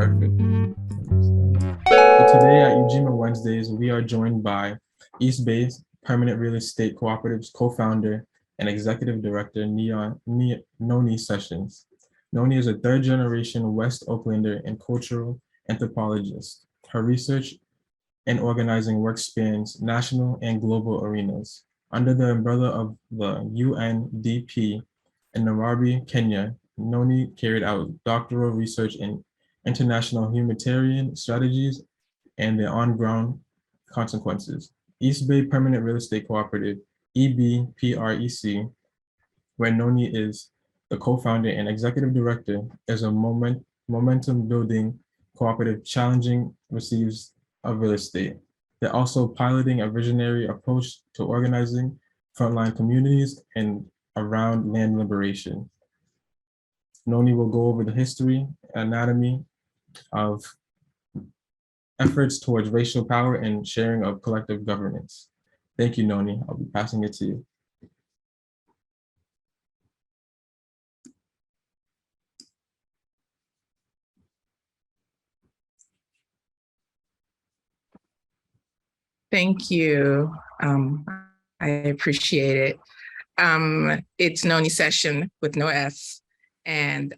Perfect. So today at Ujima Wednesdays, we are joined by East Bay Permanent Real Estate Cooperative's co-founder and executive director, Noni Sessions. Noni is a third-generation West Oaklander and cultural anthropologist. Her research and organizing work spans national and global arenas. Under the umbrella of the UNDP in Nairobi, Kenya, Noni carried out doctoral research in international humanitarian strategies and their on-ground consequences. East Bay Permanent Real Estate Cooperative, EB PREC, where Noni is the co-founder and executive director, is a momentum building cooperative challenging receives of real estate. They're also piloting a visionary approach to organizing frontline communities and around land liberation. Noni will go over the history, anatomy of efforts towards racial power and sharing of collective governance. Thank you, Noni. I'll be passing it to you. Thank you. I appreciate it. It's Noni Session with no S, and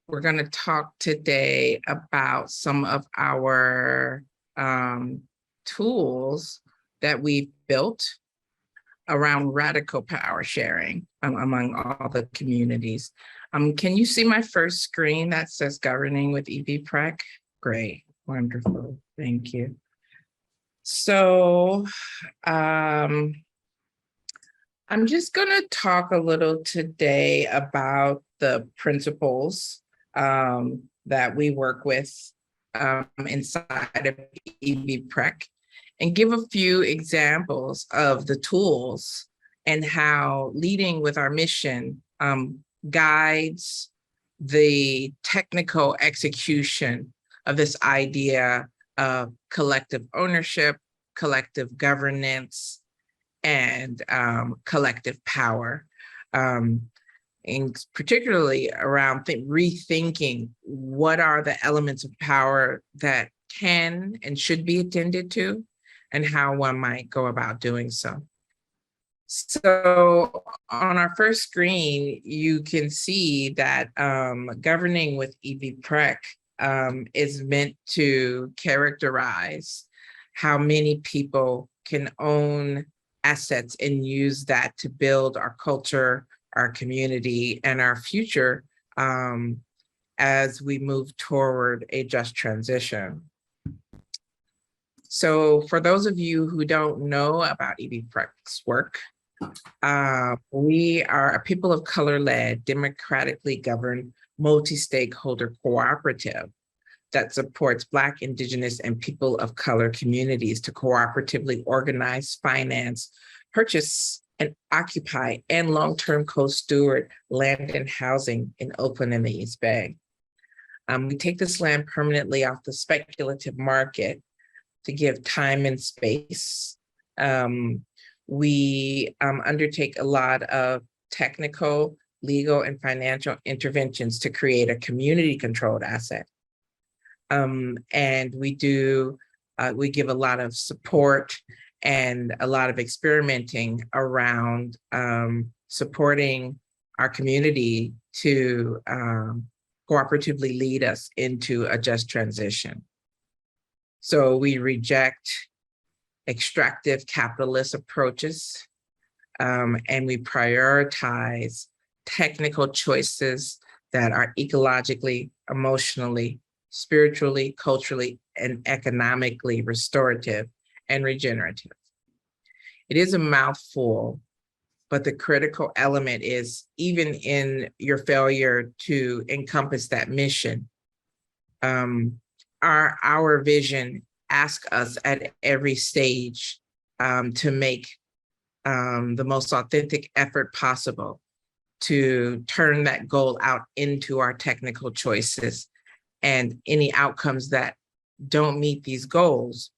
we're going to talk today about some of our tools that we've built around radical power sharing among all the communities. Can you see my first screen that says Governing with EB PREC? Great, wonderful, thank you. So I'm just going to talk a little today about the principles that we work with inside of EB PREC and give a few examples of the tools and how leading with our mission guides the technical execution of this idea of collective ownership, collective governance, and collective power, and particularly around rethinking what are the elements of power that can and should be attended to, and how one might go about doing so. So on our first screen, you can see that Governing with EB PREC is meant to characterize how many people can own assets and use that to build our culture, our community, and our future as we move toward a just transition. So for those of you who don't know about EB PREC's work, we are a people of color-led, democratically governed, multi-stakeholder cooperative that supports Black, Indigenous, and people of color communities to cooperatively organize, finance, purchase, and occupy, and long-term co-steward land and housing in Oakland and the East Bay. We take this land permanently off the speculative market to give time and space. We undertake a lot of technical, legal, and financial interventions to create a community-controlled asset. And we give a lot of support and a lot of experimenting around supporting our community to cooperatively lead us into a just transition. So we reject extractive capitalist approaches, and we prioritize technical choices that are ecologically, emotionally, spiritually, culturally, and economically restorative and regenerative. It is a mouthful, but the critical element is, even in your failure to encompass that mission, our vision asks us at every stage to make the most authentic effort possible to turn that goal out into our technical choices, and any outcomes that don't meet these goals,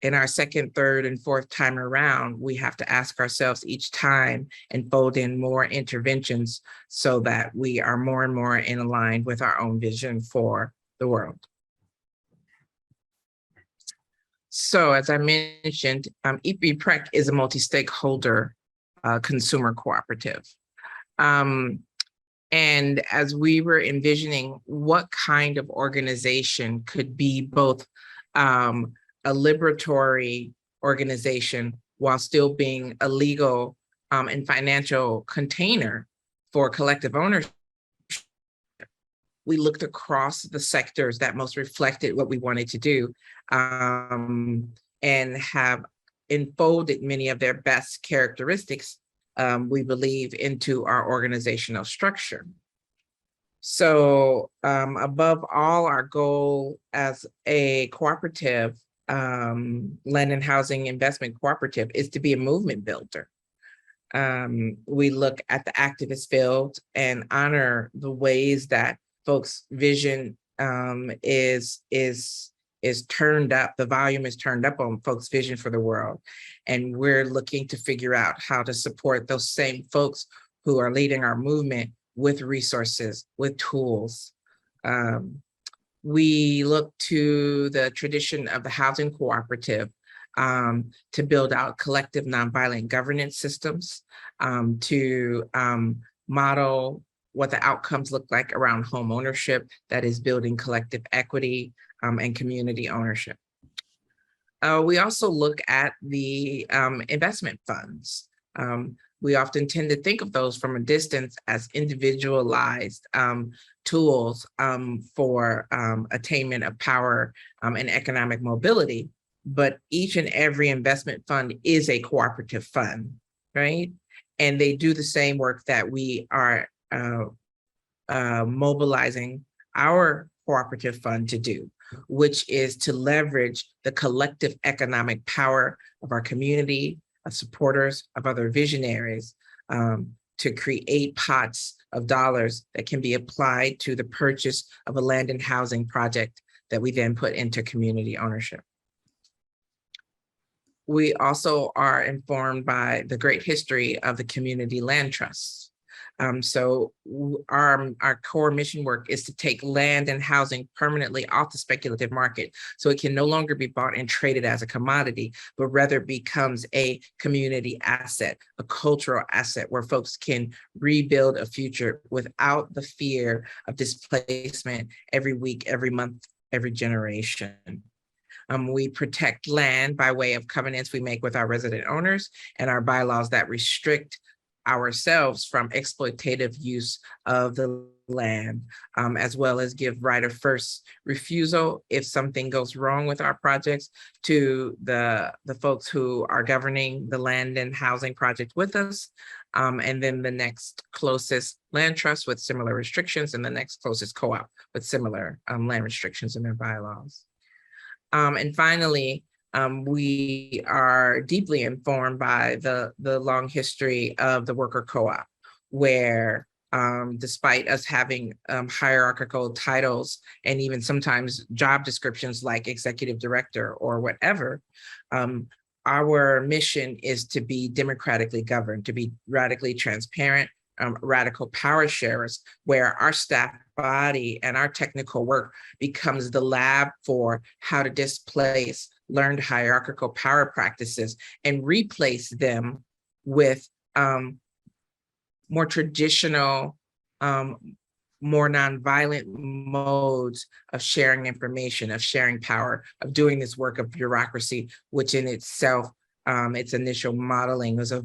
in our second, third, and fourth time around, we have to ask ourselves each time and fold in more interventions so that we are more and more in line with our own vision for the world. So as I mentioned, EB PREC is a multi-stakeholder consumer cooperative. And as we were envisioning what kind of organization could be both a liberatory organization while still being a legal and financial container for collective ownership, we looked across the sectors that most reflected what we wanted to do and have enfolded many of their best characteristics, we believe, into our organizational structure. So above all, our goal as a cooperative, land and housing investment cooperative, is to be a movement builder. We look at the activist field and honor the ways that folks' vision is turned up, the volume is turned up on folks' vision for the world. And we're looking to figure out how to support those same folks who are leading our movement with resources, with tools. We look to the tradition of the housing cooperative to build out collective nonviolent governance systems, to model what the outcomes look like around home ownership, that is building collective equity and community ownership. We also look at the investment funds. We often tend to think of those from a distance as individualized tools for attainment of power and economic mobility. But each and every investment fund is a cooperative fund, right? And they do the same work that we are mobilizing our cooperative fund to do, which is to leverage the collective economic power of our community, of supporters, of other visionaries, to create pots of dollars that can be applied to the purchase of a land and housing project that we then put into community ownership. We also are informed by the great history of the community land trusts. So our core mission work is to take land and housing permanently off the speculative market, so it can no longer be bought and traded as a commodity, but rather becomes a community asset, a cultural asset where folks can rebuild a future without the fear of displacement every week, every month, every generation. We protect land by way of covenants we make with our resident owners and our bylaws that restrict ourselves from exploitative use of the land, as well as give right of first refusal if something goes wrong with our projects to the folks who are governing the land and housing project with us, and then the next closest land trust with similar restrictions, and the next closest co-op with similar land restrictions in their bylaws. And finally, we are deeply informed by the long history of the worker co-op, where despite us having hierarchical titles and even sometimes job descriptions like executive director or whatever, our mission is to be democratically governed, to be radically transparent, radical power sharers, where our staff body and our technical work becomes the lab for how to displace learned hierarchical power practices and replace them with more traditional, more nonviolent modes of sharing information, of sharing power, of doing this work of bureaucracy, which in itself, its initial modeling was a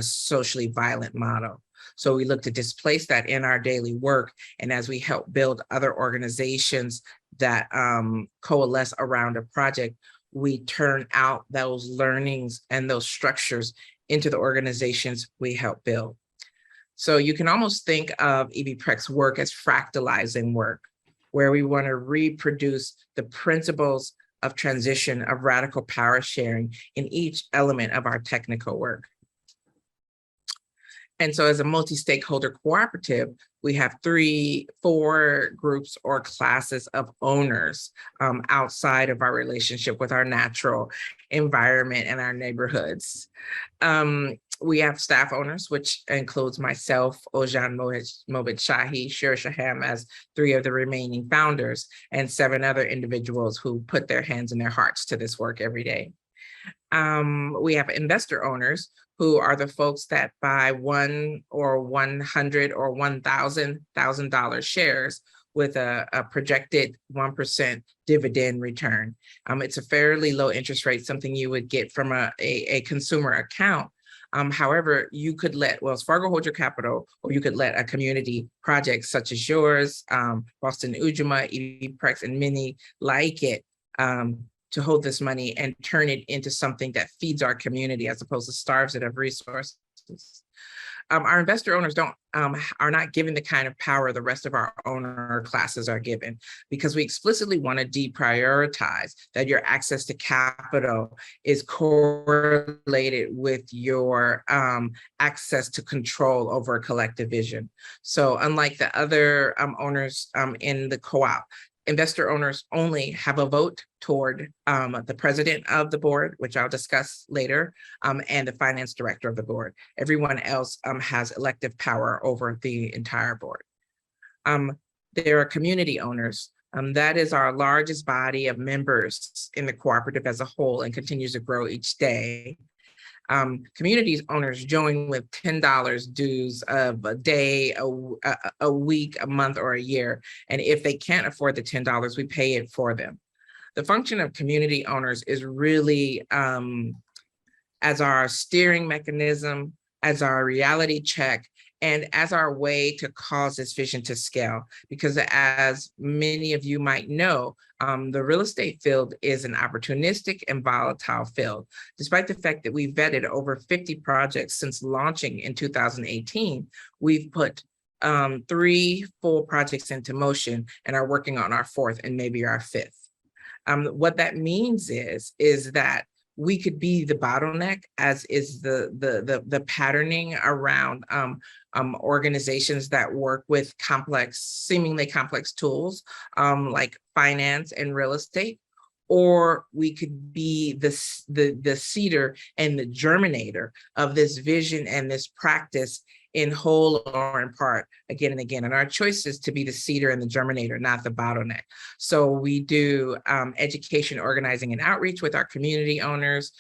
socially violent model. So we look to displace that in our daily work. And as we help build other organizations that coalesce around a project, we turn out those learnings and those structures into the organizations we help build. So you can almost think of EB PREC's work as fractalizing work, where we want to reproduce the principles of transition, of radical power sharing in each element of our technical work. And so as a multi-stakeholder cooperative, We have four groups or classes of owners outside of our relationship with our natural environment and our neighborhoods. We have staff owners, which includes myself, Ojan Mobid Shahi, Shir Shaham as three of the remaining founders, and 7 other individuals who put their hands and their hearts to this work every day. We have investor owners who are the folks that buy 1 or 100 or $1,000 shares with a projected 1% dividend return. It's a fairly low interest rate, something you would get from a consumer account. However, you could let Wells Fargo hold your capital, or you could let a community project such as yours, Boston Ujima, EB PREC, and many like it, to hold this money and turn it into something that feeds our community as opposed to starves it of resources. Our investor owners are not given the kind of power the rest of our owner classes are given, because we explicitly want to deprioritize that your access to capital is correlated with your access to control over a collective vision. So unlike the other owners in the co-op, investor owners only have a vote toward the president of the board, which I'll discuss later, and the finance director of the board. Everyone else has elective power over the entire board. There are community owners. That is our largest body of members in the cooperative as a whole and continues to grow each day. Community owners join with $10 dues of a day, a week, a month, or a year. And if they can't afford the $10, we pay it for them. The function of community owners is really as our steering mechanism, as our reality check, and as our way to cause this vision to scale. Because as many of you might know, the real estate field is an opportunistic and volatile field. Despite the fact that we've vetted over 50 projects since launching in 2018, we've put 3 full projects into motion and are working on our 4th and maybe our 5th. What that means is that we could be the bottleneck, as is the patterning around organizations that work with seemingly complex tools like finance and real estate, or we could be the seeder and the germinator of this vision and this practice in whole or in part, again and again. And our choice is to be the seeder and the germinator, not the bottleneck. So we do education, organizing, and outreach with our community owners.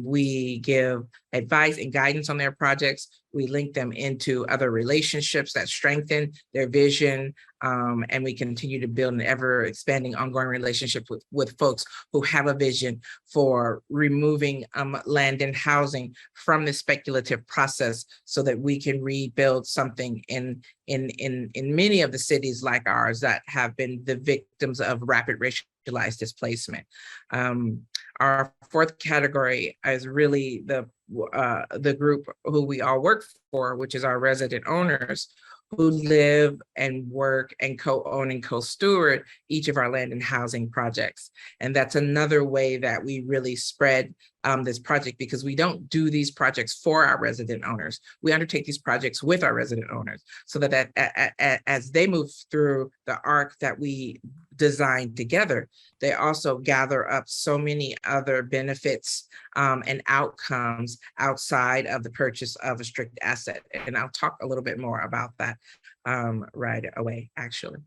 We give advice and guidance on their projects. We link them into other relationships that strengthen their vision. And we continue to build an ever expanding ongoing relationship with folks who have a vision for removing land and housing from the speculative process so that we can rebuild something in many of the cities like ours that have been the victims of rapid racialized displacement. Our 4th category is really the group who we all work for, which is our resident owners, who live and work and co-own and co-steward each of our land and housing projects. And that's another way that we really spread this project, because we don't do these projects for our resident owners. We undertake these projects with our resident owners so that as they move through the arc that we designed together, they also gather up so many other benefits and outcomes outside of the purchase of a strict asset. And I'll talk a little bit more about that right away, actually.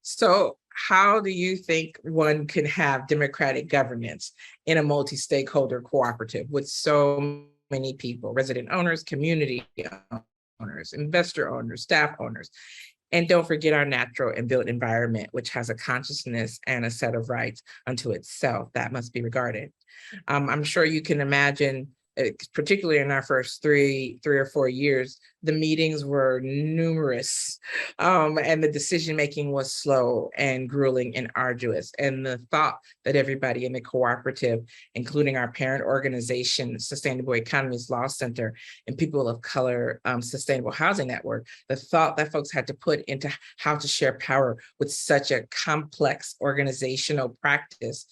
So how do you think one can have democratic governance in a multi-stakeholder cooperative with so many people, resident owners, community owners, investor owners, staff owners? And don't forget our natural and built environment, which has a consciousness and a set of rights unto itself that must be regarded. I'm sure you can imagine, particularly in our first three or 4 years, the meetings were numerous, and the decision-making was slow and grueling and arduous. And the thought that everybody in the cooperative, including our parent organization, Sustainable Economies Law Center, and People of Color Sustainable Housing Network, the thought that folks had to put into how to share power with such a complex organizational practice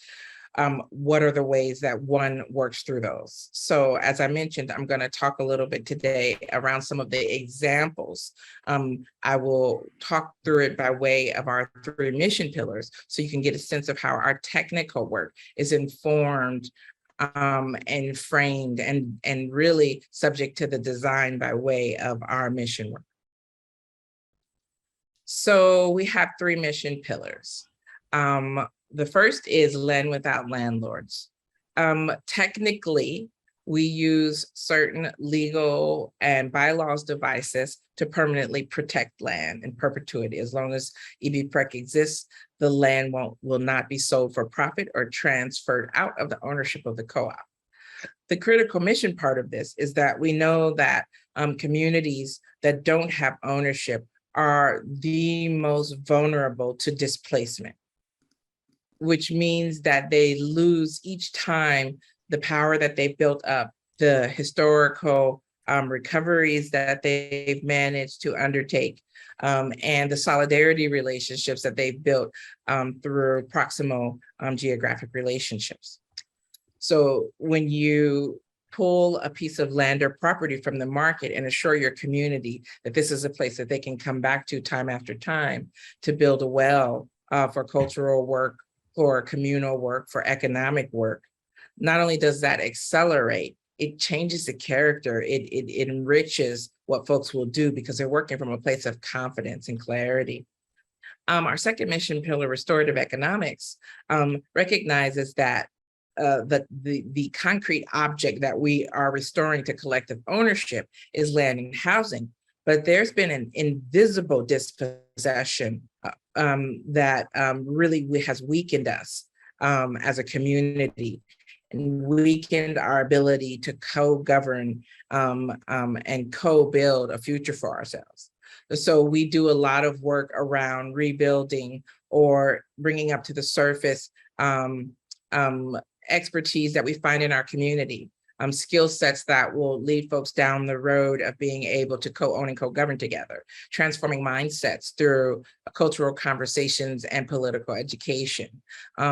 what are the ways that one works through those? So as I mentioned, I'm going to talk a little bit today around some of the examples. I will talk through it by way of our 3 mission pillars, so you can get a sense of how our technical work is informed and framed and really subject to the design by way of our mission work. So we have 3 mission pillars. The first is land without landlords. Technically, we use certain legal and bylaws devices to permanently protect land in perpetuity. As long as EB PREC exists, the land will not be sold for profit or transferred out of the ownership of the co-op. The critical mission part of this is that we know that communities that don't have ownership are the most vulnerable to displacement, which means that they lose each time the power that they've built up, the historical recoveries that they've managed to undertake, and the solidarity relationships that they've built through proximal geographic relationships. So when you pull a piece of land or property from the market and assure your community that this is a place that they can come back to time after time to build a well for cultural work, for communal work, for economic work, not only does that accelerate, it changes the character, it enriches what folks will do because they're working from a place of confidence and clarity. Our second mission pillar, restorative economics, recognizes that the concrete object that we are restoring to collective ownership is land and housing, but there's been an invisible dispossession that really has weakened us as a community and weakened our ability to co-govern and co-build a future for ourselves. So we do a lot of work around rebuilding or bringing up to the surface expertise that we find in our community, skill sets that will lead folks down the road of being able to co-own and co-govern together, transforming mindsets through cultural conversations and political education,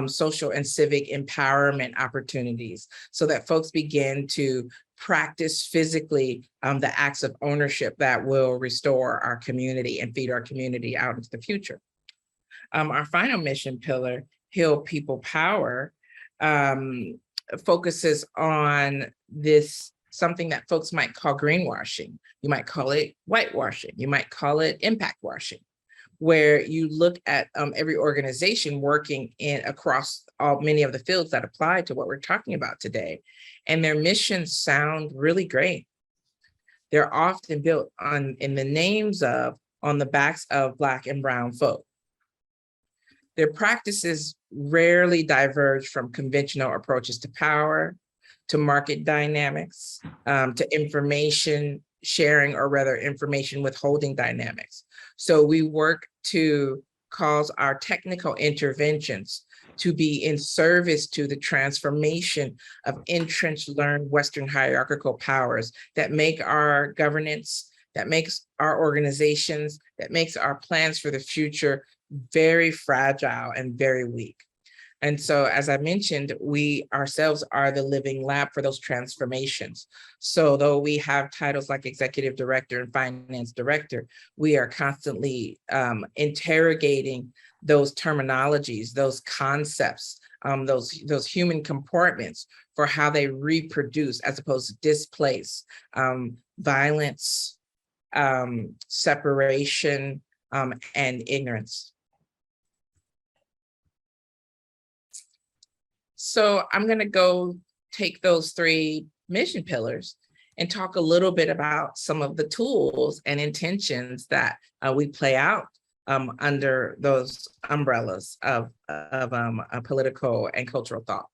social and civic empowerment opportunities, so that folks begin to practice physically the acts of ownership that will restore our community and feed our community out into the future. Our final mission pillar, Heal People Power, focuses on this, something that folks might call greenwashing. You might call it whitewashing. You might call it impact washing, where you look at every organization working across many of the fields that apply to what we're talking about today, and their missions sound really great. They're often built on the backs of Black and Brown folk. Their practices rarely diverge from conventional approaches to power, to market dynamics, to information sharing, or rather information withholding dynamics. So we work to cause our technical interventions to be in service to the transformation of entrenched learned Western hierarchical powers that make our governance, that makes our organizations, that makes our plans for the future very fragile and very weak. And so, as I mentioned, we ourselves are the living lab for those transformations. So though we have titles like executive director and finance director, we are constantly interrogating those terminologies, those concepts, those human comportments for how they reproduce as opposed to displace violence, separation, and ignorance. So I'm going to go take those 3 mission pillars and talk a little bit about some of the tools and intentions that we play out under those umbrellas of political and cultural thought.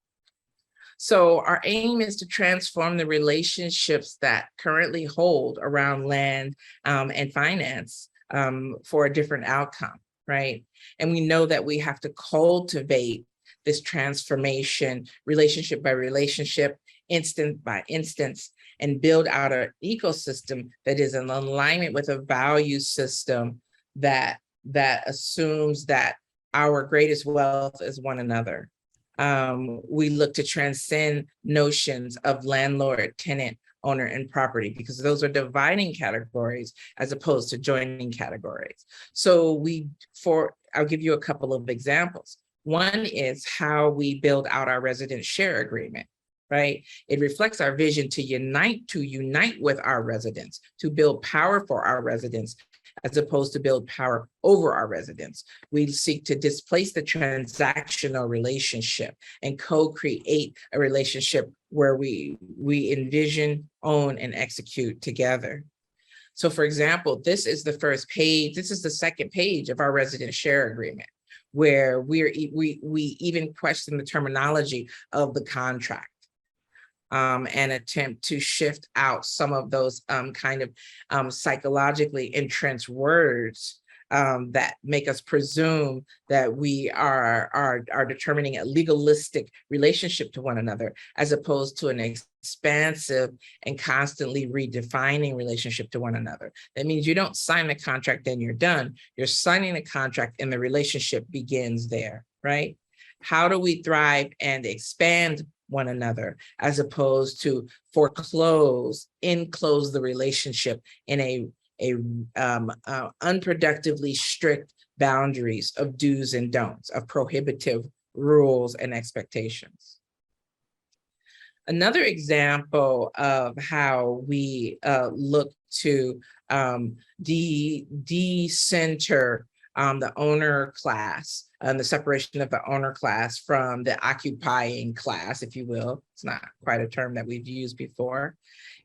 So our aim is to transform the relationships that currently hold around land and finance for a different outcome, right? And we know that we have to cultivate this transformation, relationship by relationship, instance by instance, and build out an ecosystem that is in alignment with a value system that assumes that our greatest wealth is one another. We look to transcend notions of landlord, tenant, owner, and property, because those are dividing categories as opposed to joining categories. So I'll give you a couple of examples. One is how we build out our resident share agreement, right? It reflects our vision to unite with our residents, to build power for our residents, as opposed to build power over our residents. We seek to displace the transactional relationship and co-create a relationship where we envision, own, and execute together. So for example, this is the first page, this is the second page of our resident share agreement, where we even question the terminology of the contract. And attempt to shift out some of those psychologically entrenched words that make us presume that we are determining a legalistic relationship to one another, as opposed to an expansive and constantly redefining relationship to one another. That means you don't sign the contract, then you're done. You're signing the contract and the relationship begins there, right? How do we thrive and expand one another, as opposed to enclose the relationship in a unproductively strict boundaries of do's and don'ts, of prohibitive rules and expectations. Another example of how we look to decenter the owner class and the separation of the owner class from the occupying class, if you will. It's not quite a term that we've used before,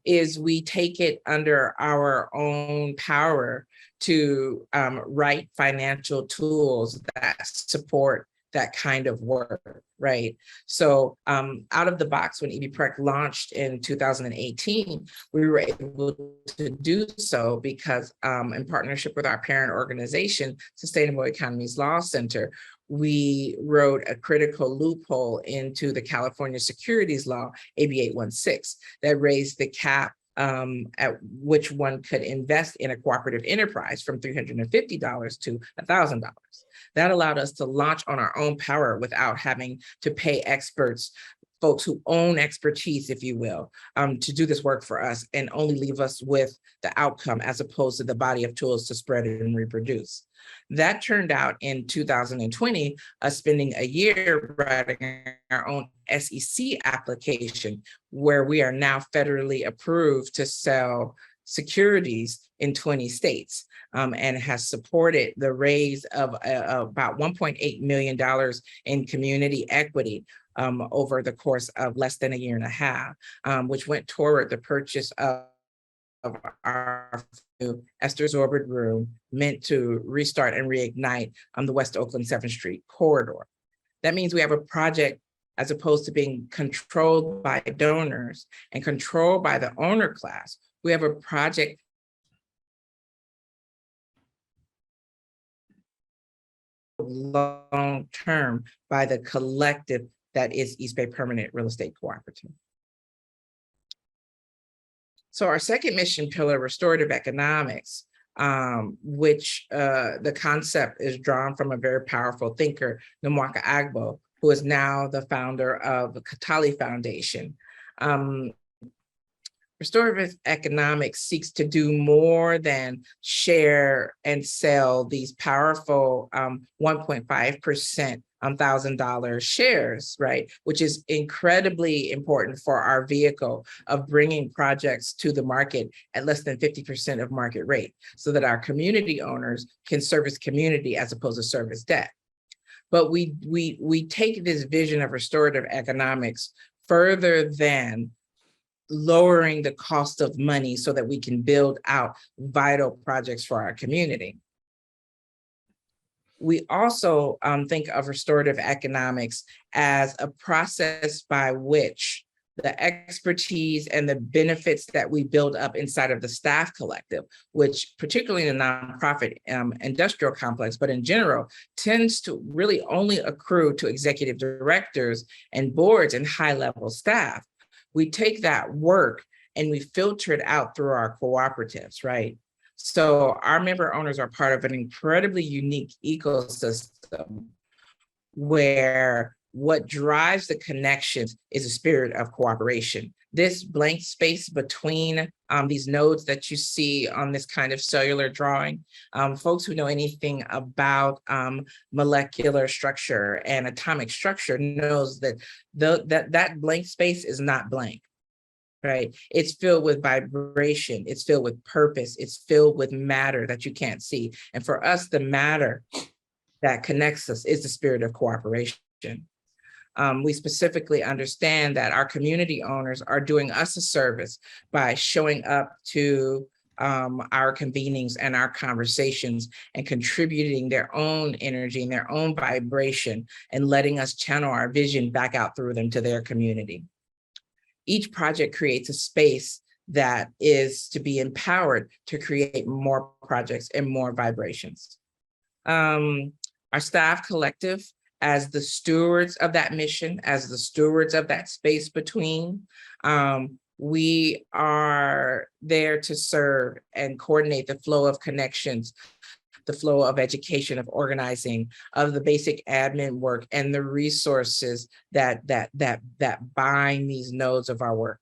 is we take it under our own power to write financial tools that support that kind of work, right? So out of the box, when EB PREC launched in 2018, we were able to do so because in partnership with our parent organization, Sustainable Economies Law Center, we wrote a critical loophole into the California securities law, AB 816, that raised the cap at which one could invest in a cooperative enterprise from $350 to $1,000. That allowed us to launch on our own power without having to pay experts, folks who own expertise, if you will, to do this work for us and only leave us with the outcome as opposed to the body of tools to spread it and reproduce. That turned out in 2020, us spending a year writing our own SEC application, where we are now federally approved to sell securities in 20 states, and has supported the raise of about $1.8 million in community equity over the course of less than a year and a half, which went toward the purchase of our Esther Zorbard room, meant to restart and reignite the West Oakland 7th Street corridor. That means we have a project, as opposed to being controlled by donors and controlled by the owner class, we have a project long-term by the collective that is East Bay Permanent Real Estate Cooperative. So our second mission pillar, restorative economics, which the concept is drawn from a very powerful thinker, Nwaka Agbo, who is now the founder of the Katali Foundation. Restorative economics seeks to do more than share and sell these powerful 1.5% $1,000 shares, right? Which is incredibly important for our vehicle of bringing projects to the market at less than 50% of market rate, so that our community owners can service community as opposed to service debt. But we take this vision of restorative economics further than lowering the cost of money so that we can build out vital projects for our community. We also think of restorative economics as a process by which the expertise and the benefits that we build up inside of the staff collective, which particularly in the nonprofit industrial complex, but in general, tends to really only accrue to executive directors and boards and high-level staff. We take that work and we filter it out through our cooperatives, right? So our member owners are part of an incredibly unique ecosystem where what drives the connections is a spirit of cooperation. This blank space between these nodes that you see on this kind of cellular drawing, folks who know anything about molecular structure and atomic structure knows that that blank space is not blank. Right? It's filled with vibration. It's filled with purpose. It's filled with matter that you can't see. And for us, the matter that connects us is the spirit of cooperation. We specifically understand that our community owners are doing us a service by showing up to our convenings and our conversations and contributing their own energy and their own vibration and letting us channel our vision back out through them to their community. Each project creates a space that is to be empowered to create more projects and more vibrations. Our staff collective, as the stewards of that mission, as the stewards of that space between, we are there to serve and coordinate the flow of connections, the flow of education, of organizing, of the basic admin work and the resources that bind these nodes of our work.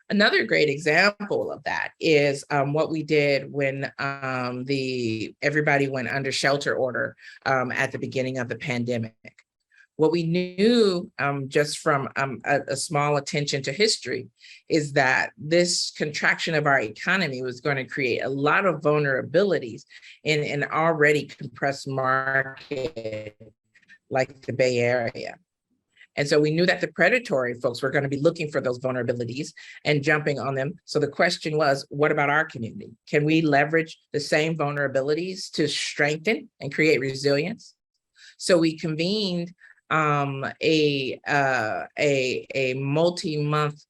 Another great example of that is what we did when everybody went under shelter order at the beginning of the pandemic. What we knew just from a small attention to history is that this contraction of our economy was going to create a lot of vulnerabilities in an already compressed market like the Bay Area. And so we knew that the predatory folks were going to be looking for those vulnerabilities and jumping on them. So the question was, what about our community? Can we leverage the same vulnerabilities to strengthen and create resilience? So we convened a multi-month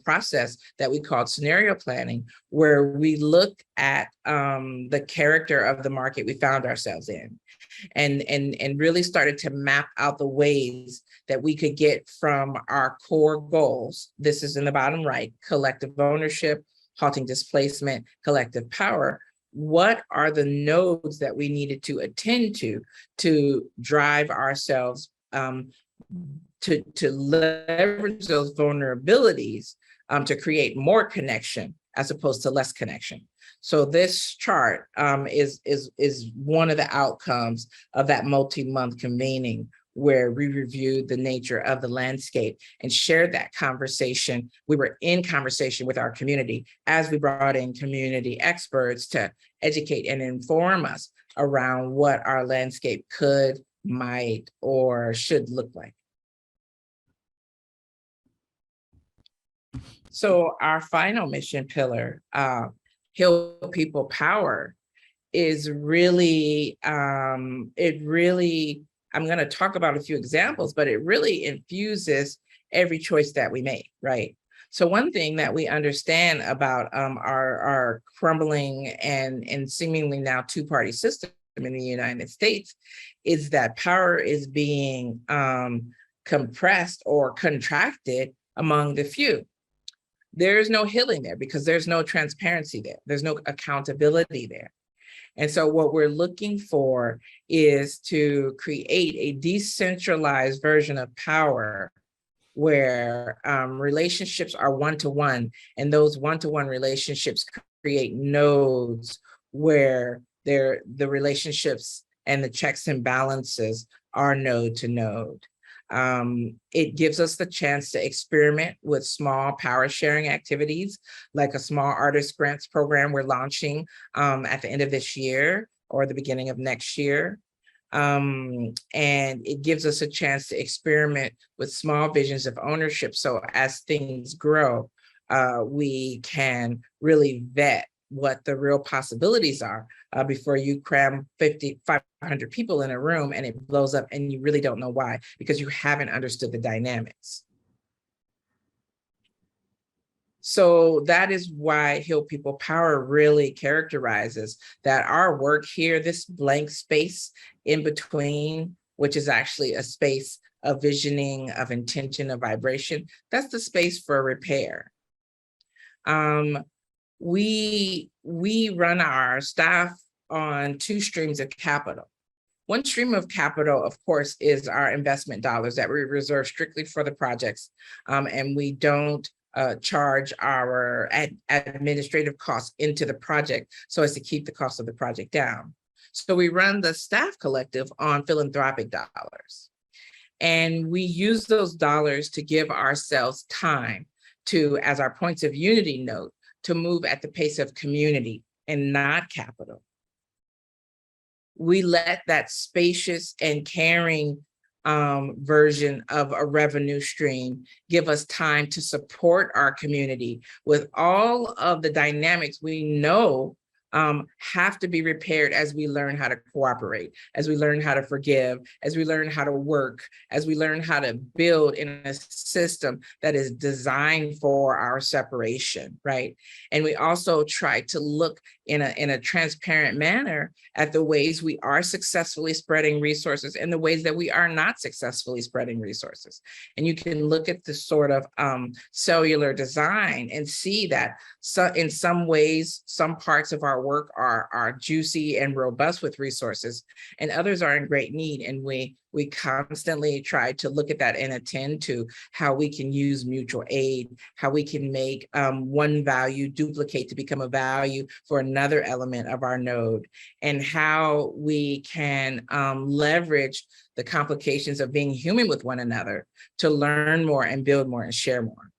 process that we called scenario planning, where we looked at the character of the market we found ourselves in, and really started to map out the ways that we could get from our core goals. This is in the bottom right: collective ownership, halting displacement, collective power. What are the nodes that we needed to attend to drive ourselves to leverage those vulnerabilities to create more connection as opposed to less connection? So this chart is one of the outcomes of that multi-month convening, where we reviewed the nature of the landscape and shared that conversation. We were in conversation with our community as we brought in community experts to educate and inform us around what our landscape could, might, or should look like. So our final mission pillar, Heal People Power, is really, I'm going to talk about a few examples, but it really infuses every choice that we make, right? So one thing that we understand about our crumbling and seemingly now two-party system in the United States is that power is being compressed or contracted among the few. There's no healing there because there's no transparency there. There's no accountability there. And so what we're looking for is to create a decentralized version of power where relationships are one-to-one, and those one-to-one relationships create nodes where the relationships and the checks and balances are node to node. It gives us the chance to experiment with small power sharing activities, like a small artist grants program we're launching at the end of this year or the beginning of next year. And it gives us a chance to experiment with small visions of ownership. So as things grow, we can really vet what the real possibilities are before you cram 500 people in a room and it blows up and you really don't know why, because you haven't understood the dynamics. So that is why Heal People Power really characterizes that our work here, this blank space in between, which is actually a space of visioning, of intention, of vibration, that's the space for repair. We run our staff on two streams of capital. One stream of capital, of course, is our investment dollars that we reserve strictly for the projects, and we don't charge our administrative costs into the project so as to keep the cost of the project down. So we run the staff collective on philanthropic dollars. And we use those dollars to give ourselves time to, as our points of unity note, to move at the pace of community and not capital. We let that spacious and caring version of a revenue stream give us time to support our community with all of the dynamics we know have to be repaired as we learn how to cooperate, as we learn how to forgive, as we learn how to work, as we learn how to build in a system that is designed for our separation, right? And we also try to look in a transparent manner at the ways we are successfully spreading resources and the ways that we are not successfully spreading resources. And you can look at the sort of cellular design and see that in some ways, some parts of our work are juicy and robust with resources, and others are in great need. And we constantly try to look at that and attend to how we can use mutual aid, how we can make one value duplicate to become a value for another element of our node, and how we can leverage the complications of being human with one another to learn more and build more and share more.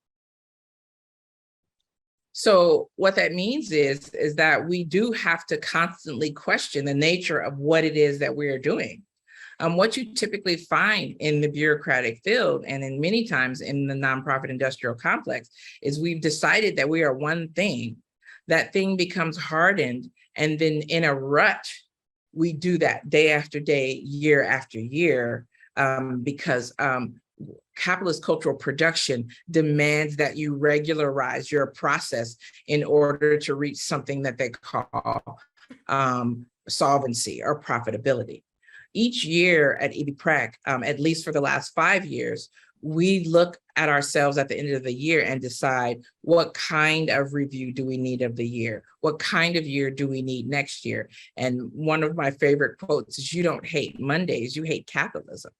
So what that means is that we do have to constantly question the nature of what it is that we are doing. What you typically find in the bureaucratic field and in many times in the nonprofit industrial complex is we've decided that we are one thing. That thing becomes hardened, and then in a rut, we do that day after day, year after year, because capitalist cultural production demands that you regularize your process in order to reach something that they call solvency or profitability. Each year at EB PREC, at least for the last 5 years, we look at ourselves at the end of the year and decide what kind of review do we need of the year? What kind of year do we need next year? And one of my favorite quotes is, "You don't hate Mondays, you hate capitalism."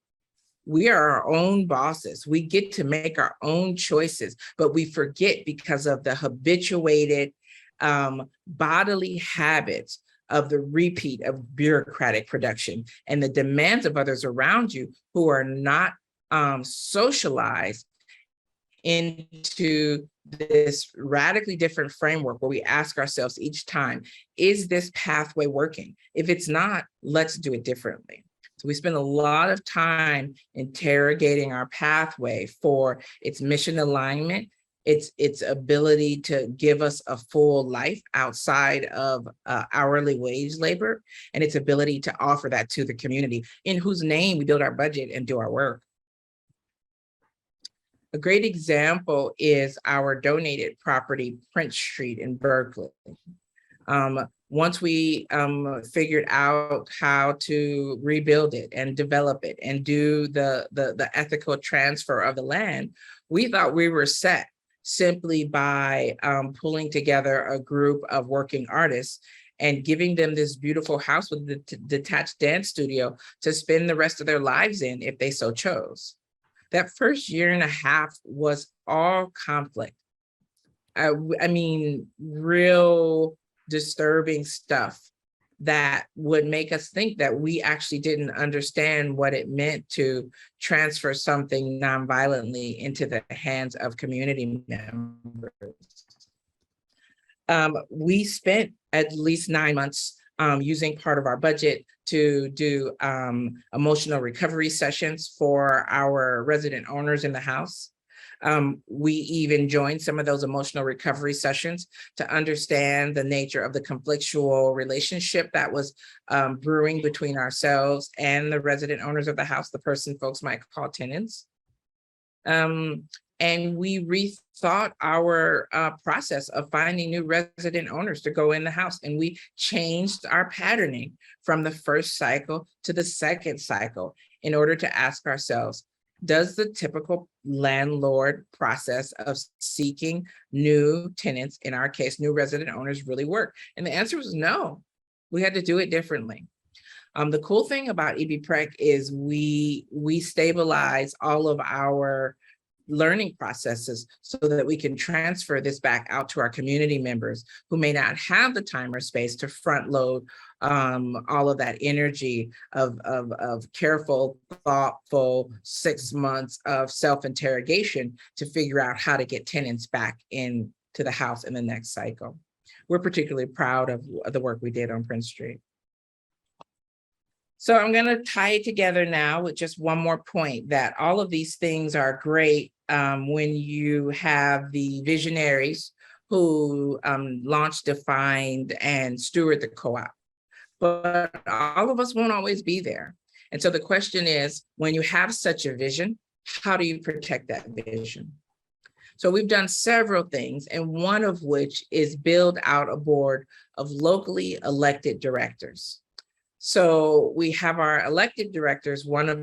We are our own bosses. We get to make our own choices, but we forget because of the habituated bodily habits of the repeat of bureaucratic production and the demands of others around you who are not socialized into this radically different framework where we ask ourselves each time, is this pathway working? If it's not, let's do it differently. So we spend a lot of time interrogating our pathway for its mission alignment, its ability to give us a full life outside of hourly wage labor, and its ability to offer that to the community in whose name we build our budget and do our work. A great example is our donated property, Prince Street in Berkeley. Once we figured out how to rebuild it and develop it and do the ethical transfer of the land, we thought we were set simply by pulling together a group of working artists and giving them this beautiful house with the detached dance studio to spend the rest of their lives in if they so chose. That first year and a half was all conflict. I mean, real disturbing stuff that would make us think that we actually didn't understand what it meant to transfer something nonviolently into the hands of community members. We spent at least 9 months using part of our budget to do emotional recovery sessions for our resident owners in the house. We even joined some of those emotional recovery sessions to understand the nature of the conflictual relationship that was brewing between ourselves and the resident owners of the house, the person folks might call tenants. And we rethought our process of finding new resident owners to go in the house. And we changed our patterning from the first cycle to the second cycle in order to ask ourselves, does the typical landlord process of seeking new tenants, in our case, new resident owners, really work? And the answer was no. We had to do it differently. The cool thing about EB PREC is we stabilize all of our learning processes so that we can transfer this back out to our community members who may not have the time or space to front load all of that energy of careful, thoughtful 6 months of self-interrogation to figure out how to get tenants back into the house in the next cycle. We're particularly proud of the work we did on Prince Street. So I'm going to tie it together now with just one more point, that all of these things are great when you have the visionaries who launched, defined, and steward the co-op. But all of us won't always be there. And so the question is, when you have such a vision, how do you protect that vision? So we've done several things, and one of which is build out a board of locally elected directors. So we have our elected directors, one of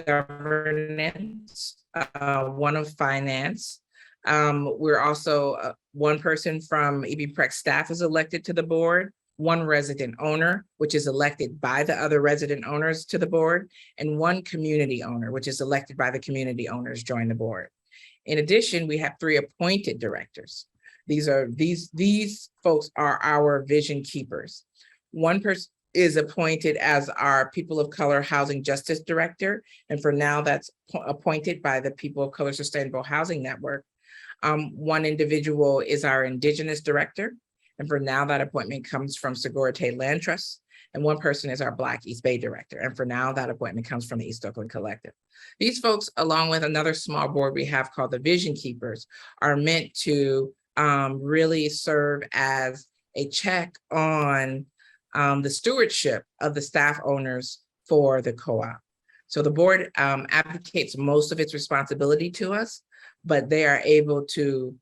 governance, one of finance. We're also one person from EB PREC staff is elected to the board, one resident owner, which is elected by the other resident owners to the board, and one community owner, which is elected by the community owners join the board. In addition, we have 3 appointed directors. These folks are our vision keepers. One person is appointed as our People of Color Housing Justice Director. And for now, that's appointed by the People of Color Sustainable Housing Network. One individual is our Indigenous Director. And for now, that appointment comes from Segurite Land Trust. And one person is our Black East Bay Director. And for now, that appointment comes from the East Oakland Collective. These folks, along with another small board we have called the Vision Keepers, are meant to really serve as a check on the stewardship of the staff owners for the co-op. So the board advocates most of its responsibility to us, but they are able to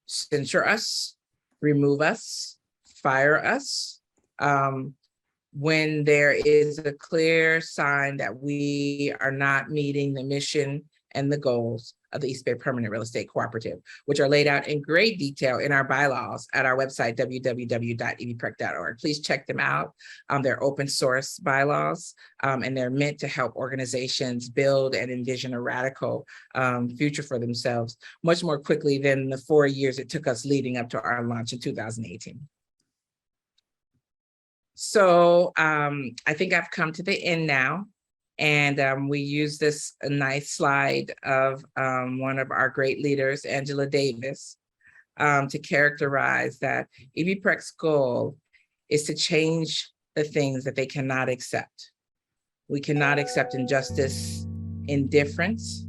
censure us, remove us, fire us, when there is a clear sign that we are not meeting the mission and the goals of the East Bay Permanent Real Estate Cooperative, which are laid out in great detail in our bylaws at our website, www.ebprec.org. Please check them out. They're open source bylaws, and they're meant to help organizations build and envision a radical future for themselves much more quickly than the 4 years it took us leading up to our launch in 2018. So I think I've come to the end now. And we use this a nice slide of one of our great leaders, Angela Davis, to characterize that EB PREC's goal is to change the things that they cannot accept. We cannot accept injustice, indifference,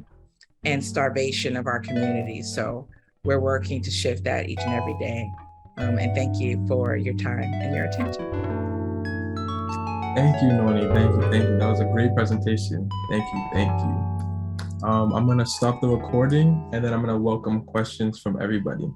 and starvation of our communities. So we're working to shift that each and every day. And thank you for your time and your attention. Thank you, Noni. Thank you. That was a great presentation. Thank you. I'm gonna stop the recording and then I'm gonna welcome questions from everybody.